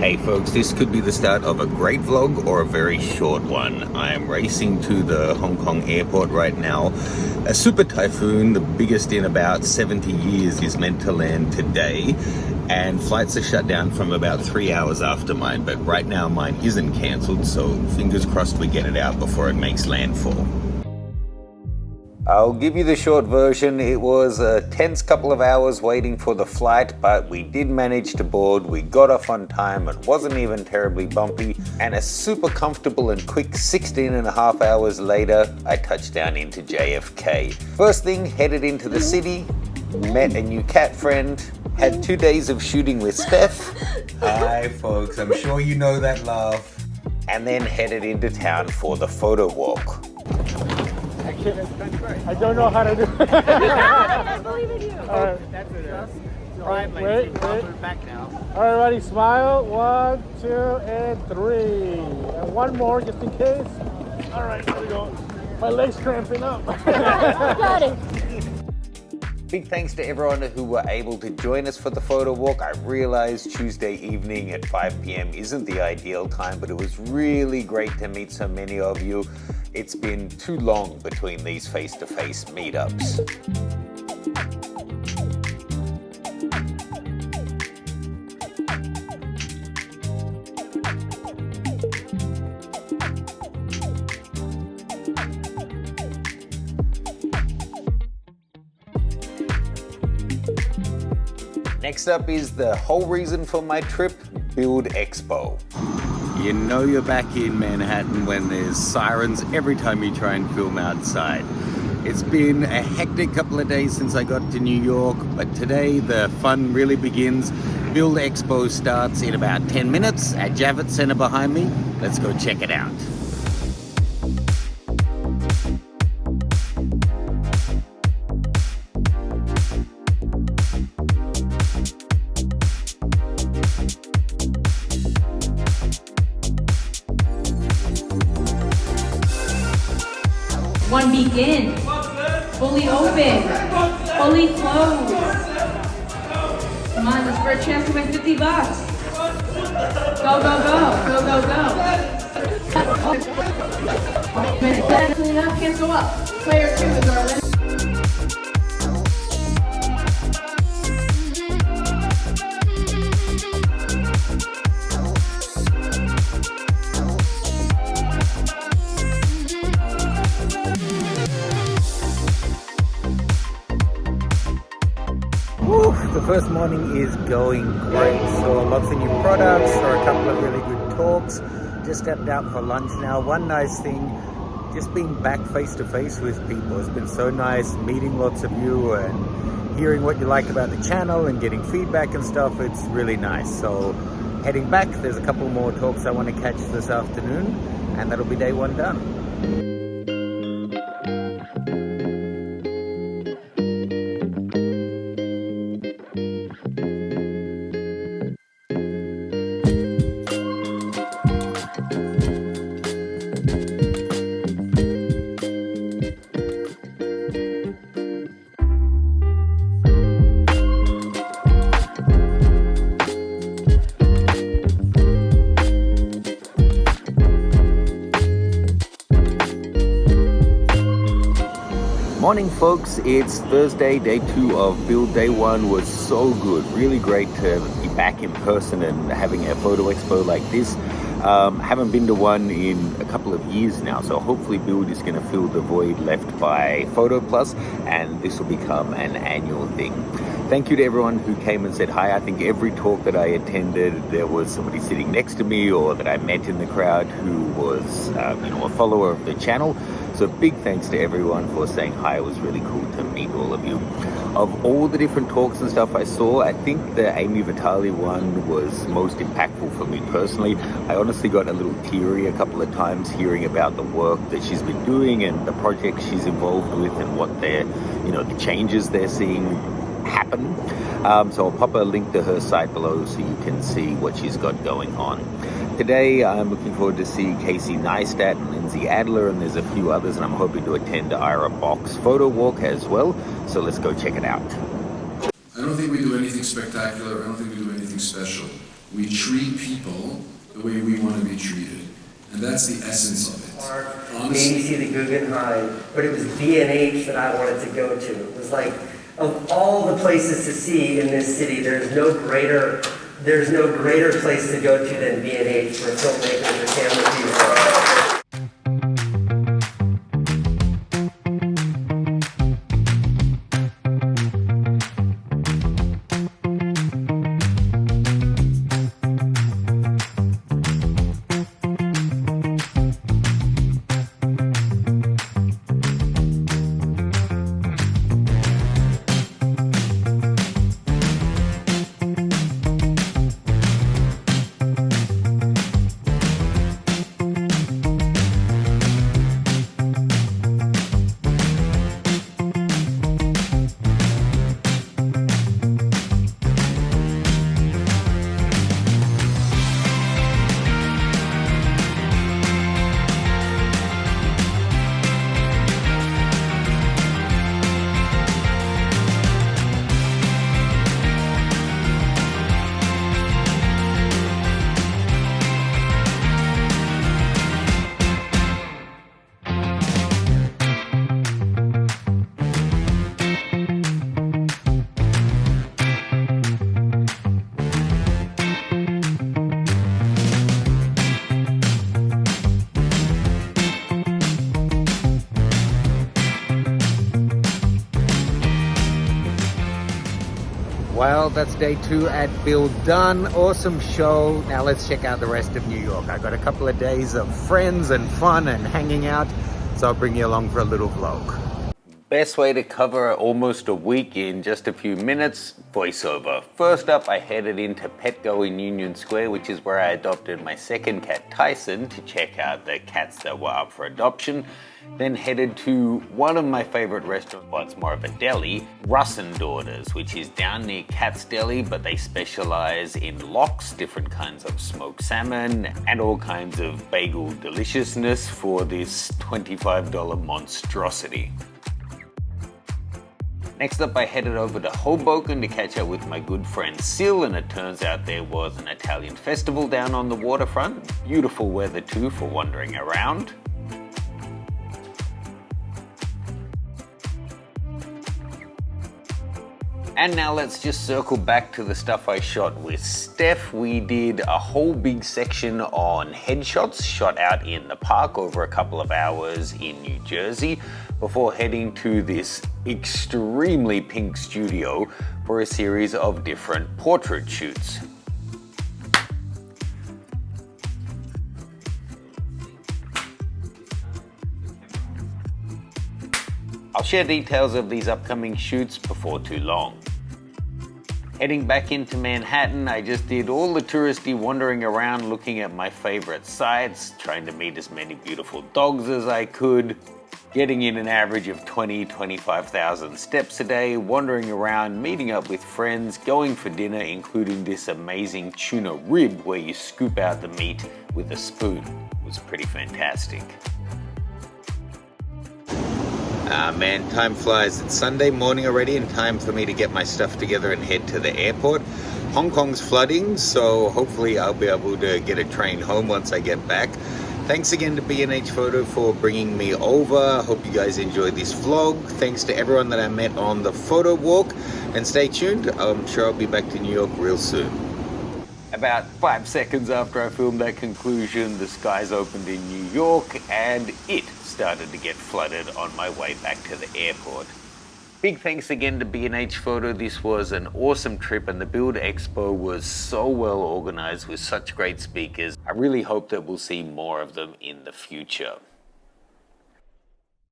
Hey folks, this could be the start of a great vlog or a very short one. I'm racing to the Hong Kong airport right now. A super typhoon, the biggest in about 70 years, is meant to land today. And flights are shut down from about 3 hours after mine, but right now mine isn't cancelled, so fingers crossed we get it out before it makes landfall. I'll give you the short version. It was a tense couple of hours waiting for the flight, but we did manage to board. We got off on time. It wasn't even terribly bumpy, and a super comfortable and quick 16.5 hours later, I touched down into JFK. First thing, headed into the city, met a new cat friend, had 2 days of shooting with Steph. Hi folks, I'm sure you know that laugh. And then headed into town for the Photowalk. I don't know how to do it. I believe in you. All right. That's it. Wait. Back now. All right, ready? Smile. 1, 2, and 3. And one more, just in case. All right, here we go. My leg's cramping up. Got it. Big thanks to everyone who were able to join us for the photo walk. I realized Tuesday evening at 5 p.m. isn't the ideal time, but it was really great to meet so many of you. It's been too long between these face-to-face meetups. Next up is the whole reason for my trip, BILD Expo. You know you're back in Manhattan when there's sirens every time you try and film outside. It's been a hectic couple of days since I got to New York, but today the fun really begins. BILD Expo starts in about 10 minutes at Javits Center behind me. Let's go check it out. One begin, fully open, fully closed. Come on, let's for a chance to win 50 bucks. Go, go, go, go, go, go. Cancel up. Player 2 is our winner. The first morning is going great. So lots of new products, saw a couple of really good talks. Just stepped out for lunch now. One nice thing, just being back face to face with people. It's been so nice meeting lots of you and hearing what you like about the channel and getting feedback and stuff. It's really nice. So heading back, there's a couple more talks I want to catch this afternoon, and that'll be day one done. Morning folks, it's Thursday, day 2 of BILD. Day 1 was so good, really great to be back in person and having a photo expo like this. Haven't been to one in a couple of years now, so hopefully BILD is going to fill the void left by Photo Plus, and this will become an annual thing. Thank you to everyone who came and said hi. I think every talk that I attended, there was somebody sitting next to me or that I met in the crowd who was a follower of the channel. So big thanks to everyone for saying hi. It was really cool to meet all of you. Of all the different talks and stuff I saw, I think the Amy Vitale one was most impactful for me personally. I honestly got a little teary a couple of times hearing about the work that she's been doing and the projects she's involved with and what they're, the changes they're seeing happen. So I'll pop a link to her site below so you can see what she's got going on. Today, I'm looking forward to see Casey Neistat and Lindsay Adler, and there's a few others, and I'm hoping to attend Ira Bock's photo walk as well. So let's go check it out. I don't think we do anything spectacular. I don't think we do anything special. We treat people the way we want to be treated. And that's the essence of it. Honestly. Maybe see the Guggenheim, but it was B&H that I wanted to go to. It was like, of all the places to see in this city, there's no greater place to go to than B&H for filmmakers or camera people. Well, that's day 2 at BILD done. Awesome show. Now let's check out the rest of New York. I got a couple of days of friends and fun and hanging out, so I'll bring you along for a little vlog. Best way to cover almost a week in just a few minutes, voiceover. First up, I headed into Petco in Union Square, which is where I adopted my second cat, Tyson, to check out the cats that were up for adoption. Then headed to one of my favorite restaurants, well, it's more of a deli, Russ & Daughters, which is down near Cat's Deli, but they specialize in lox, different kinds of smoked salmon, and all kinds of bagel deliciousness for this $25 monstrosity. Next up, I headed over to Hoboken to catch up with my good friend Sil, and it turns out there was an Italian festival down on the waterfront. Beautiful weather too for wandering around. And now let's just circle back to the stuff I shot with Steph. We did a whole big section on headshots shot out in the park over a couple of hours in New Jersey before heading to this extremely pink studio for a series of different portrait shoots. I'll share details of these upcoming shoots before too long. Heading back into Manhattan, I just did all the touristy wandering around looking at my favorite sites, trying to meet as many beautiful dogs as I could, getting in an average of 25,000 steps a day, wandering around, meeting up with friends, going for dinner, including this amazing tuna rib where you scoop out the meat with a spoon. It was pretty fantastic. Man, time flies. It's Sunday morning already and time for me to get my stuff together and head to the airport. Hong Kong's flooding, so hopefully I'll be able to get a train home once I get back. Thanks again to B&H Photo for bringing me over. Hope you guys enjoyed this vlog. Thanks to everyone that I met on the Photowalk. And stay tuned, I'm sure I'll be back to New York real soon. About 5 seconds after I filmed that conclusion, the skies opened in New York and it started to get flooded on my way back to the airport. Big thanks again to B&H Photo. This was an awesome trip and the BILD Expo was so well organized with such great speakers. I really hope that we'll see more of them in the future.